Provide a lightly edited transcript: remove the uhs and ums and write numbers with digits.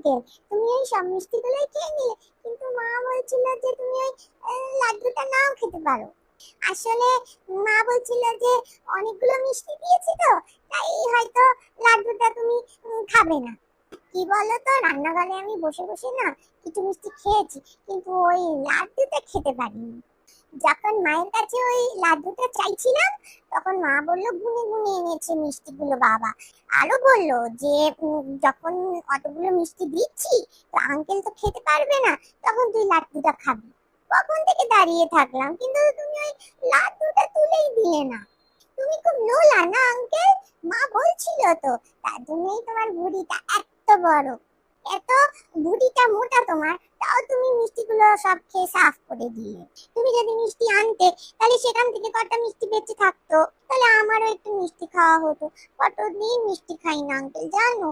Uncle, তুমি ওই সব মিষ্টিগুলোই খেয়ে নিলে, কিন্তু মা বলছিল যে তুমি ওই লাড্ডুটা নাও খেতে পারো। আসলে মা বলছিল যে অনেকগুলো মিষ্টি দিয়েছি তো, তাই হয়তো লাড্ডুটা তুমি খাবে না। কি বলতো, রান্নাঘরে আমি বসে বসে না কিছু মিষ্টি খেয়েছি, কিন্তু ওই লাড্ডুটা খেতে পারিনি। যখন মায়ের কাছে ওই লাড্ডুটা চাইছিলাম, তখন মা বলল গুনে গুনে এনেছে মিষ্টিগুলো বাবা। আরো বললো যে যখন অতগুলো মিষ্টি দিচ্ছি তো আঙ্কেল তো খেতে পারবে না, তখন তুই লাড্ডুটা খাবি। কখন থেকে দাঁড়িয়ে থাকলাম, কিন্তু তুমি ওই লাড্ডুটা তুলেই দিলে না। তুমি খুব নোলা না আঙ্কেল, মা বলছিল তো, তার জন্যই তোমার ভুঁড়িটা এত বড়, এত ভুঁড়িটা মোটা তোমার, তাও তুমি মিষ্টিগুলো সব খেয়ে সাফ করে দিলে। তুমি যদি মিষ্টি আনতে, তাহলে সেখান থেকে কটা মিষ্টি বেঁচে থাকতো, তাহলে আমারও একটু মিষ্টি খাওয়া হতো। কতদিন মিষ্টি খাই না আঙ্কেল, জানো।